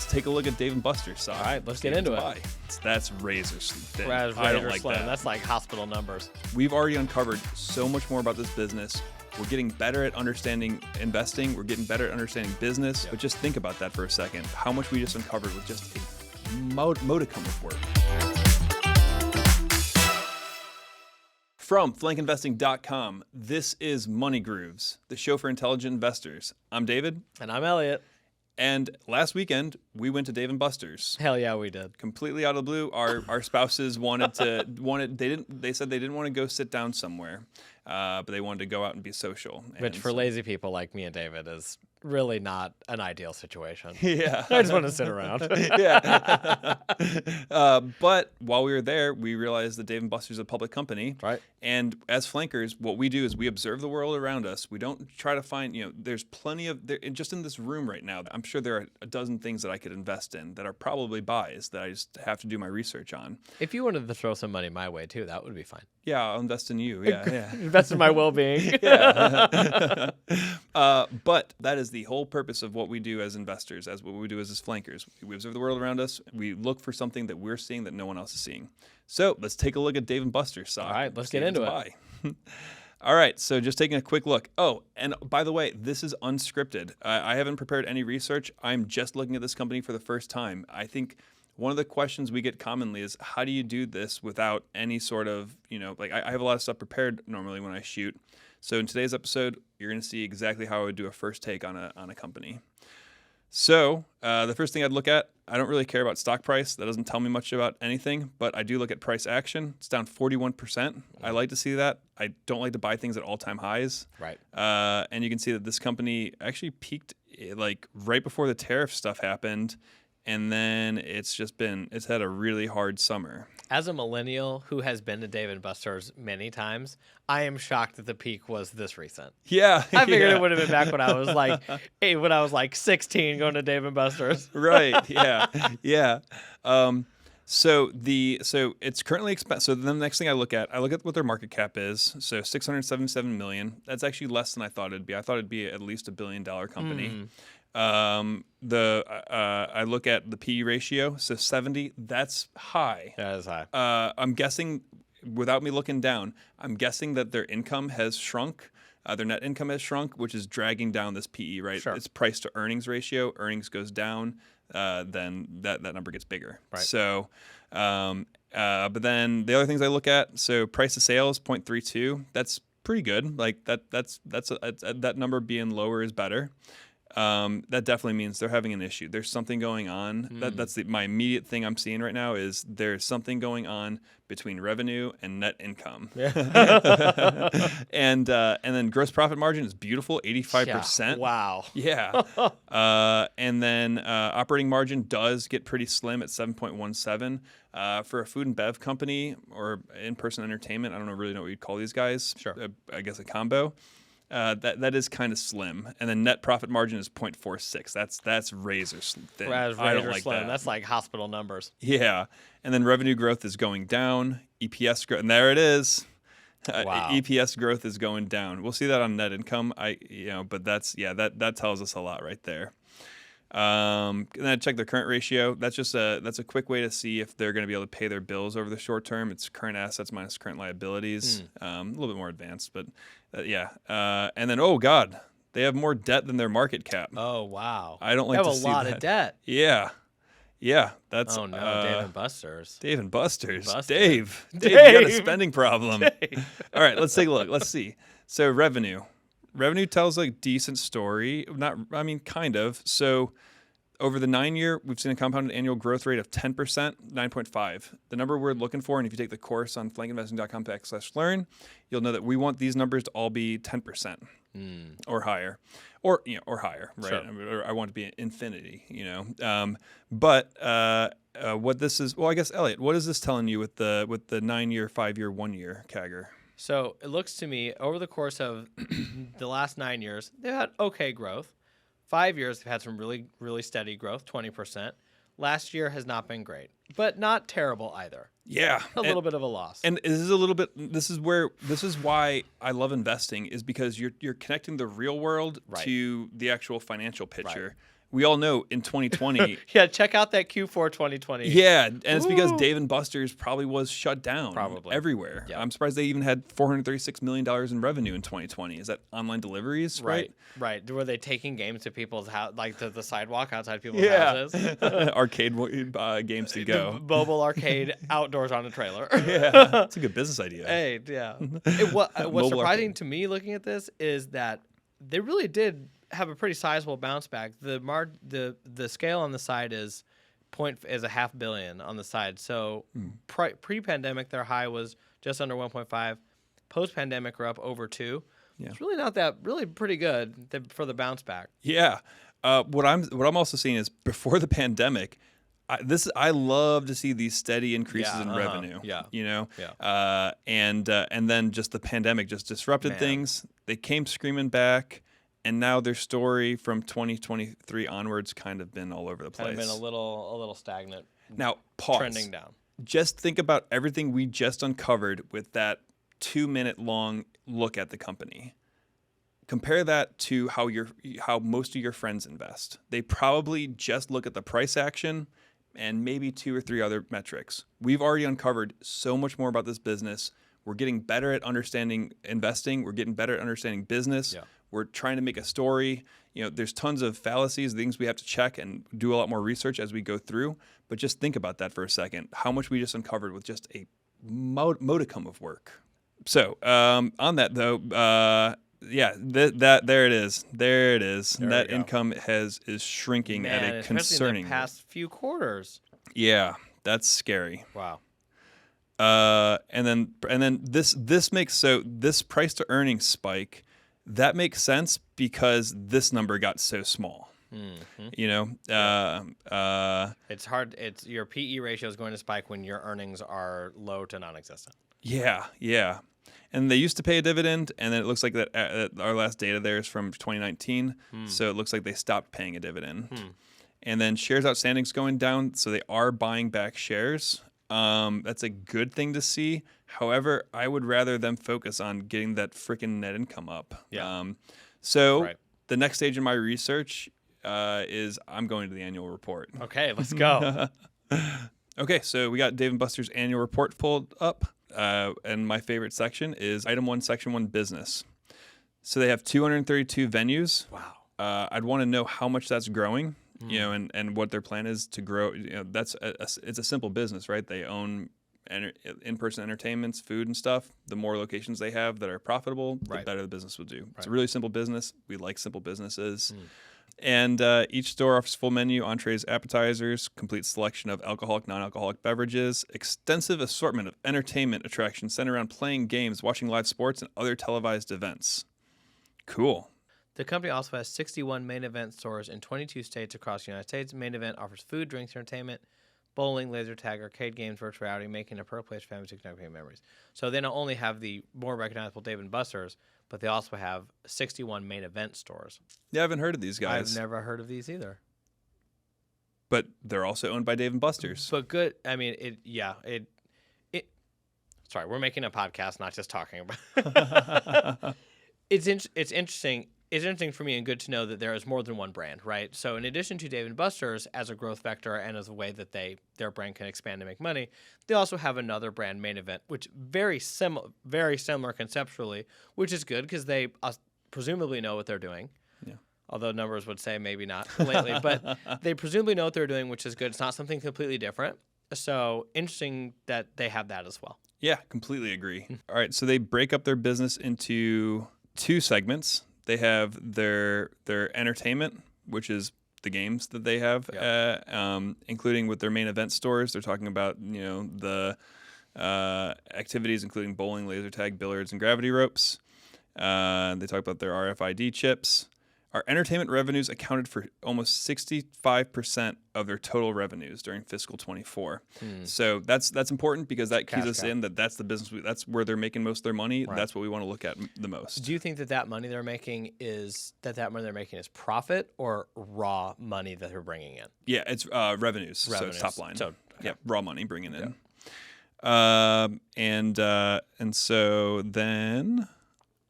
let's take a look at Dave & Buster's stock. All right, let's get into it. That's razor thin. Razor I don't like slim. that. That's like hospital numbers. We've already uncovered so much more about this business. We're getting better at understanding investing. We're getting better at understanding business. But just think about that for a second. How much we just uncovered with just a modicum of work. From flankinvesting.com, this is Money Grooves, the show for intelligent investors. I'm David. And I'm Elliot. And last weekend, we went to Dave & Buster's. Hell yeah, we did. Completely out of the blue. Our spouses they said they didn't want to go sit down somewhere, but they wanted to go out and be social. Which for lazy people like me and David is really not an ideal situation. Yeah. I just want to sit around. Yeah. But while we were there, we realized that Dave & Buster's is a public company. Right. And as flankers, what we do is we observe the world around us. We don't try to find, there's plenty of, just in this room right now, I'm sure there are a dozen things that I could invest in that are probably buys that I just have to do my research on. If you wanted to throw some money my way too, that would be fine. Yeah, I'll invest in you. Yeah. Invest in my well-being. Yeah. But that is the whole purpose of what we do as investors, as what we do as flankers. We observe the world around us. We look for something that we're seeing that no one else is seeing. So let's take a look at Dave & Buster's stock. All right, let's get into it. All right, so just taking a quick look. Oh, and by the way, this is unscripted. I haven't prepared any research. I'm just looking at this company for the first time. I think one of the questions we get commonly is, how do you do this without any sort of, I have a lot of stuff prepared normally when I shoot. So in today's episode, you're going to see exactly how I would do a first take on a company. So the first thing I'd look at, I don't really care about stock price. That doesn't tell me much about anything, but I do look at price action. It's down 41%. I like to see that. I don't like to buy things at all-time highs. Right. And you can see that this company actually peaked like right before the tariff stuff happened, and then it's had a really hard summer. As a millennial who has been to Dave & Buster's many times, I am shocked that the peak was this recent. Yeah. I figured it would have been back when I was like 16 going to Dave & Buster's. Right. Yeah. Yeah. So it's currently expensive. So then the next thing I look at what their market cap is. So $677 million. That's actually less than I thought it'd be. I thought it'd be at least $1 billion company. I look at the PE ratio, so 70. That's high. That is high. I'm guessing, without me looking down, I'm guessing that their income has shrunk. Their net income has shrunk, which is dragging down this PE. Right. Sure. It's price to earnings ratio. Earnings goes down, then that number gets bigger. Right. So, but then the other things I look at, so price to sales 0.32. That's pretty good. Like that number being lower is better. That definitely means they're having an issue. There's something going on. That's my immediate thing I'm seeing right now is there's something going on between revenue and net income. Yeah. And then gross profit margin is beautiful, 85%. Yeah. Wow. Yeah. And then operating margin does get pretty slim at 7.17. For a food and bev company or in-person entertainment, I don't really know what you'd call these guys. Sure. I guess a combo. That is kind of slim, and then net profit margin is 0.46. That's razor thin. I don't like slim. that. That's like hospital numbers. Yeah, and then revenue growth is going down. EPS growth, and there it is. Wow. EPS growth is going down. We'll see that on net income. But that tells us a lot right there. And then I check their current ratio. That's a quick way to see if they're going to be able to pay their bills over the short term. It's current assets minus current liabilities. A little bit more advanced, but yeah. And then, oh God, they have more debt than their market cap. Oh wow. I don't like to see that. They have a lot of debt. Yeah. Yeah, that's oh no, Dave & Buster's. Dave & Buster's. Buster. Dave, you got a spending problem. All right, let's take a look. Let's see. So revenue tells a decent story. Kind of. So over the 9-year, we've seen a compounded annual growth rate of 10%, 9.5. The number we're looking for, and if you take the course on flankinvesting.com/learn, you'll know that we want these numbers to all be 10% or higher, or higher, right? Sure. I want it to be infinity, But what this is, well, I guess Elliot, what is this telling you with the 9-year, 5-year, 1-year CAGR? So it looks to me over the course of the last 9 years, they've had okay growth. 5 years, they've had some really, really steady growth, 20%. Last year has not been great, but not terrible either. Yeah. A little bit of a loss. And this is why I love investing, is because you're connecting the real world Right. to the actual financial picture. Right. we all know in 2020. Yeah, check out that Q4 2020. Yeah, and it's because Ooh. Dave & Buster's probably was shut down everywhere. Yep. I'm surprised they even had $436 million in revenue in 2020. Is that online deliveries, right? Right. Were they taking games to people's house, like to the sidewalk outside people's houses? Arcade games to go. The mobile arcade outdoors on a trailer. Yeah, that's a good business idea. Hey, yeah. What's surprising to me looking at this is that they really did have a pretty sizable bounce back. The scale on the side is a $500 million on the side. So pre-pandemic, their high was just under 1.5. Post-pandemic, we're up over 2. Yeah. It's really not that really pretty good for the bounce back. Yeah. What I'm also seeing is before the pandemic, I love to see these steady increases in revenue. Yeah. You know. Yeah. And then just the pandemic just disrupted things. They came screaming back. And now their story from 2023 onwards kind of been all over the place. Kind of been a little stagnant. Now, pause. Trending down. Just think about everything we just uncovered with that 2-minute long look at the company. Compare that to how most of your friends invest. They probably just look at the price action and maybe 2 or 3 other metrics. We've already uncovered so much more about this business. We're getting better at understanding investing. We're getting better at understanding business. Yeah. We're trying to make a story. You know, there's tons of fallacies, things we have to check and do a lot more research as we go through. But just think about that for a second. How much we just uncovered with just a modicum of work. So on that though, there it is. There it is. Net income is shrinking at a concerning in the past few quarters. Yeah, that's scary. Wow. And then this makes this price to earnings spike. That makes sense because this number got so small. Mm-hmm. You know, it's hard. It's your PE ratio is going to spike when your earnings are low to non-existent. Yeah. And they used to pay a dividend, and then it looks like that our last data there is from 2019. So it looks like they stopped paying a dividend. And then shares outstanding is going down, so they are buying back shares. That's a good thing to see. However, I would rather them focus on getting that freaking net income up. Yeah. The next stage in my research is I'm going to the annual report. Okay, let's go. Okay, so we got Dave & Buster's annual report pulled up. And my favorite section is Item 1, Section 1, Business. So they have 232 venues. Wow. I'd want to know how much that's growing. You know, and what their plan is to grow. You know, it's a simple business, right? They own in-person entertainments, food and stuff. The more locations they have that are profitable, the better the business will do. Right. It's a really simple business. We like simple businesses. And each store offers full menu, entrees, appetizers, complete selection of alcoholic, non-alcoholic beverages, extensive assortment of entertainment attractions centered around playing games, watching live sports, and other televised events. Cool. The company also has 61 Main Event stores in 22 states across the United States. Main Event offers food, drinks, entertainment, bowling, laser tag, arcade games, virtual reality, making a per place for families to connect with memories. So they not only have the more recognizable Dave & Buster's, but they also have 61 Main Event stores. Yeah, I haven't heard of these guys. I've never heard of these either. But they're also owned by Dave & Buster's. But good. I mean, Sorry, we're making a podcast, not just talking about. It's interesting. It's interesting for me and good to know that there is more than one brand, right? So in addition to Dave & Buster's as a growth vector and as a way that their brand can expand and make money, they also have another brand, Main Event, which very similar conceptually, which is good because they presumably know what they're doing. Yeah. Although numbers would say maybe not lately, but they presumably know what they're doing, which is good. It's not something completely different. So interesting that they have that as well. Yeah, completely agree. All right, so they break up their business into 2 segments. They have their entertainment, which is the games that they have, including with their Main Event stores. They're talking about the activities including bowling, laser tag, billiards, and gravity ropes. They talk about their RFID chips. Our entertainment revenues accounted for almost 65% of their total revenues during fiscal 24. So that's important because that keys us in that that's the business. That's where they're making most of their money. Right. That's what we want to look at the most. Do you think that money they're making is profit or raw money that they're bringing in? Yeah, it's revenues. So it's top line. Yeah, raw money bringing in. Yeah. And so then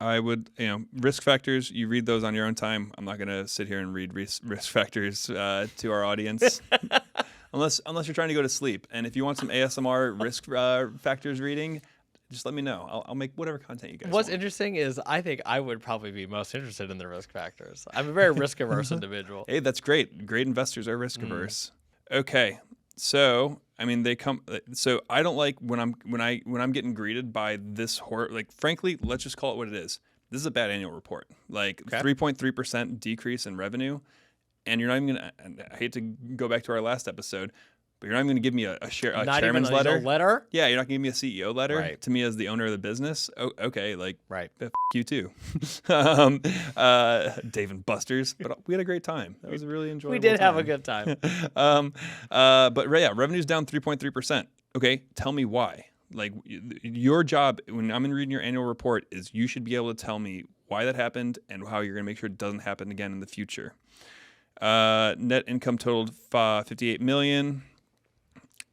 I would, risk factors, you read those on your own time. I'm not going to sit here and read risk factors to our audience. Unless you're trying to go to sleep. And if you want some ASMR risk factors reading, just let me know. I'll make whatever content you guys What's want. interesting is I think I would probably be most interested in the risk factors. I'm a very risk averse individual. Hey, that's great. Great investors are risk averse. Okay. So, they come. So I don't like when I'm getting greeted by this horror. Like, frankly, let's just call it what it is. This is a bad annual report. Like 3.3% decrease in revenue, and you're not even gonna. And I hate to go back to our last episode, but you're not even gonna give me a chairman's letter. Yeah, you're not gonna give me a CEO letter to me as the owner of the business. Oh, okay, like f you too, Dave and Buster's. But we had a great time. That was a really enjoyable. We did have a good time. But yeah, revenue's down 3.3%. Okay, tell me why. Like your job when I'm reading your annual report is you should be able to tell me why that happened and how you're gonna make sure it doesn't happen again in the future. Net income totaled $58 million.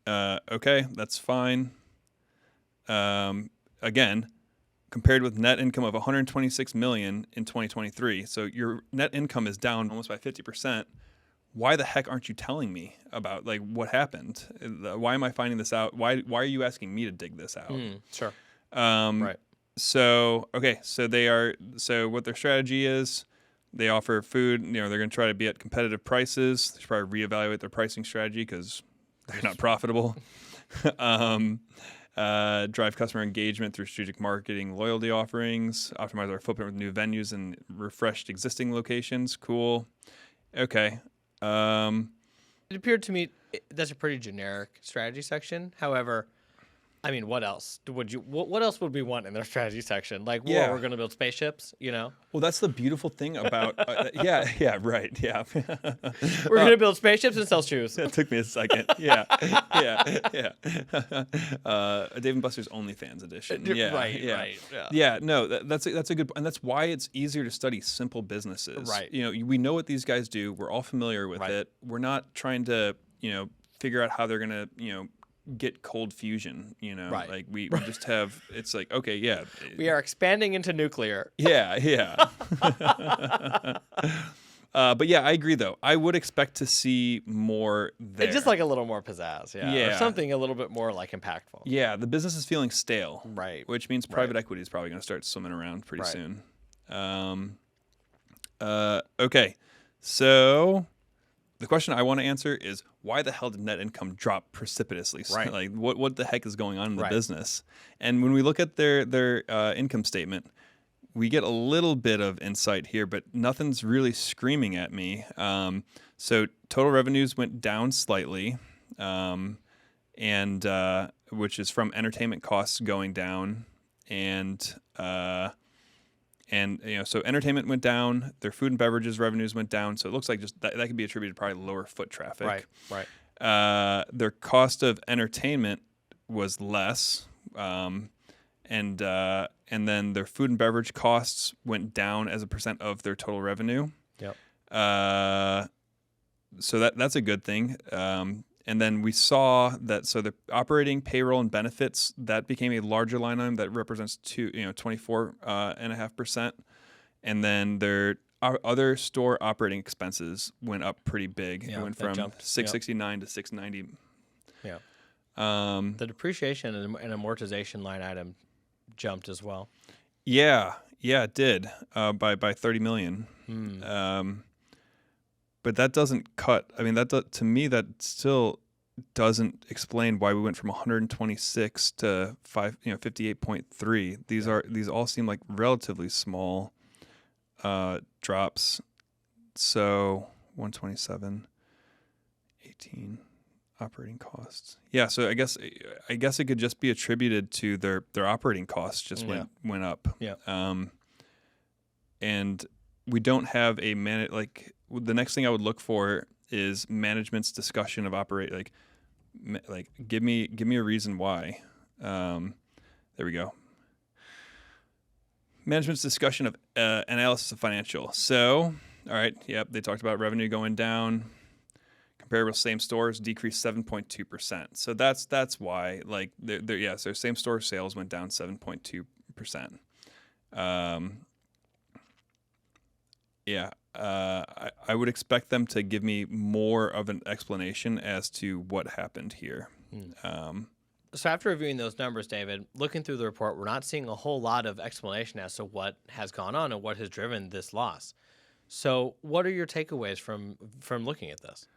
Okay, that's fine. Again, compared with net income of $126 million in 2023. So your net income is down almost by 50%. Why the heck aren't you telling me about like what happened? Why am I finding this out? Why are you asking me to dig this out? Sure. Right. So what their strategy is, they offer food. They're going to try to be at competitive prices. They should probably reevaluate their pricing strategy because they're not profitable. Drive customer engagement through strategic marketing, loyalty offerings. Optimize our footprint with new venues and refreshed existing locations. Cool. Okay. It appeared to me that's a pretty generic strategy section. However, what else what else would we want in their strategy section? Like, we're going to build spaceships, Well, that's the beautiful thing about, right. Yeah. We're going to build spaceships and sell shoes. That took me a second. Yeah. Dave and Buster's OnlyFans edition. Yeah. Right. Yeah. No, that's a good, and that's why it's easier to study simple businesses. Right. We know what these guys do. We're all familiar with it. We're not trying to, figure out how they're going to, get cold fusion, Right. Like we just have, it's like, okay, yeah. We are expanding into nuclear. Yeah. But yeah, I agree though. I would expect to see more there. Just like a little more pizzazz, yeah. Or something a little bit more like impactful. Yeah, the business is feeling stale. Right. Which means private equity is probably going to start swimming around pretty soon. Okay. So the question I want to answer is why the hell did net income drop precipitously? Right. Like what the heck is going on in the business? And when we look at their income statement, we get a little bit of insight here, but nothing's really screaming at me. So total revenues went down slightly, and which is from entertainment costs going down, and so entertainment went down. Their food and beverages revenues went down. So it looks like just that could be attributed to probably lower foot traffic. Right. Their cost of entertainment was less, and then their food and beverage costs went down as a percent of their total revenue. Yep. So that's a good thing. And then we saw that the operating, payroll, and benefits, that became a larger line item that represents 24.5%. And then their other store operating expenses went up pretty big. Yeah, it went from 669 to 690. Yeah. The depreciation and amortization line item jumped as well. Yeah, it did by $30 million. But that doesn't cut. To me, that still doesn't explain why we went from 126 to 58.3. These all seem like relatively small drops. So 127, 18 operating costs. Yeah, so I guess it could just be attributed to their operating costs just went up. Yeah. And we don't have a the next thing I would look for is management's discussion of give me a reason why. There we go. Management's discussion of analysis of financial. So, all right, yep, they talked about revenue going down. Comparable same stores decreased 7.2%. So that's why so same store sales went down 7.2%. Yeah, I would expect them to give me more of an explanation as to what happened here. So after reviewing those numbers, David, looking through the report, we're not seeing a whole lot of explanation as to what has gone on and what has driven this loss. So what are your takeaways from looking at this?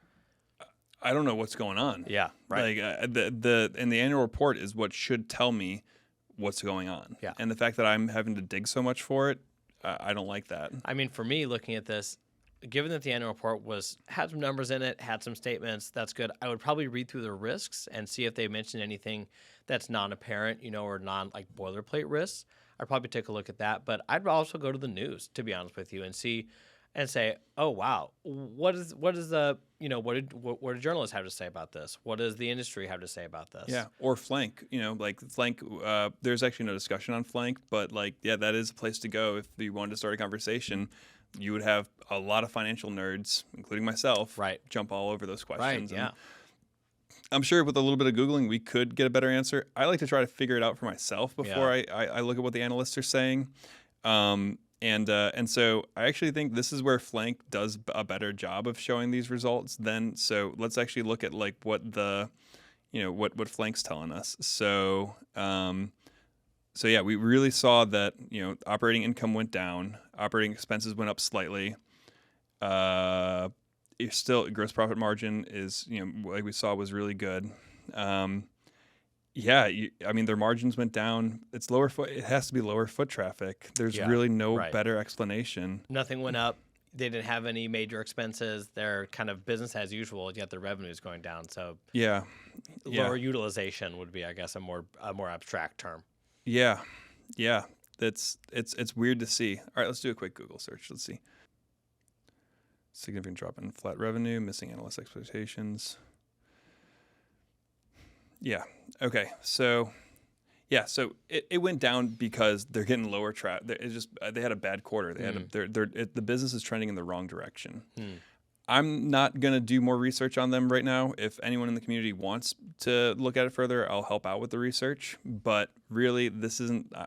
I don't know what's going on. Yeah, right. Like the annual report is what should tell me what's going on. Yeah. And the fact that I'm having to dig so much for it, I don't like that. I mean, for me, looking at this, given that the annual report had some numbers in it, had some statements, that's good. I would probably read through the risks and see if they mention anything that's non-apparent, or like boilerplate risks. I'd probably take a look at that. But I'd also go to the news, to be honest with you, and see and say, oh wow, what did journalists have to say about this? What does the industry have to say about this? Yeah, or Flank. Like Flank. There's actually no discussion on Flank, but that is a place to go if you wanted to start a conversation. You would have a lot of financial nerds, including myself, right, jump all over those questions. Right. Yeah. I'm sure with a little bit of Googling, we could get a better answer. I like to try to figure it out for myself before I look at what the analysts are saying. And so I actually think this is where Flank does a better job of showing these results then. So let's actually look at like what what Flank's telling us. So yeah, we really saw that, operating income went down, operating expenses went up slightly. It's still gross profit margin is, like we saw, was really good. Yeah, their margins went down. It's lower foot. It has to be lower foot traffic. There's really no better explanation. Nothing went up. They didn't have any major expenses. They're kind of business as usual, yet their revenue is going down. So lower utilization would be, I guess, a more abstract term. Yeah. It's weird to see. All right, let's do a quick Google search. Let's see. Significant drop in flat revenue, missing analyst expectations. Yeah. Okay. So it went down because they're getting lower traffic. They had a bad quarter. They had the business is trending in the wrong direction. I'm not gonna do more research on them right now. If anyone in the community wants to look at it further, I'll help out with the research. But really,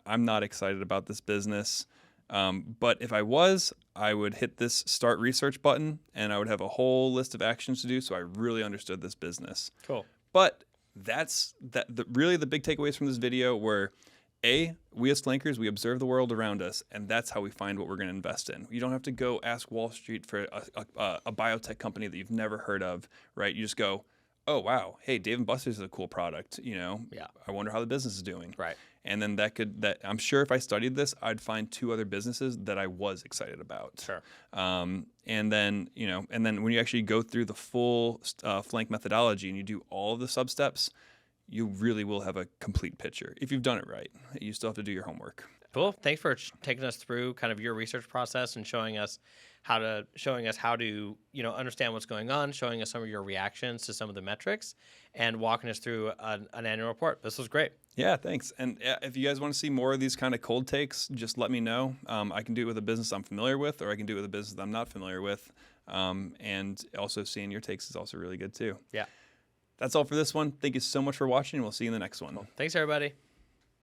I'm not excited about this business. But if I was, I would hit this start research button and I would have a whole list of actions to do so I really understood this business. Cool. But really the big takeaways from this video were, we as flankers, we observe the world around us, and that's how we find what we're going to invest in. You don't have to go ask Wall Street for a biotech company that you've never heard of, right? You just go, oh, wow, hey, Dave & Buster's is a cool product, I wonder how the business is doing. Right. And then I'm sure if I studied this, I'd find 2 other businesses that I was excited about. Sure. And then when you actually go through the full Flank methodology and you do all of the sub-steps, you really will have a complete picture if you've done it right. You still have to do your homework. Cool. Thanks for taking us through kind of your research process and showing us how to understand what's going on, showing us some of your reactions to some of the metrics, and walking us through an annual report. This was great. Yeah, thanks. And if you guys want to see more of these kind of cold takes, just let me know. I can do it with a business I'm familiar with, or I can do it with a business that I'm not familiar with. And also seeing your takes is also really good too. Yeah. That's all for this one. Thank you so much for watching, and we'll see you in the next one. Cool. Thanks, everybody.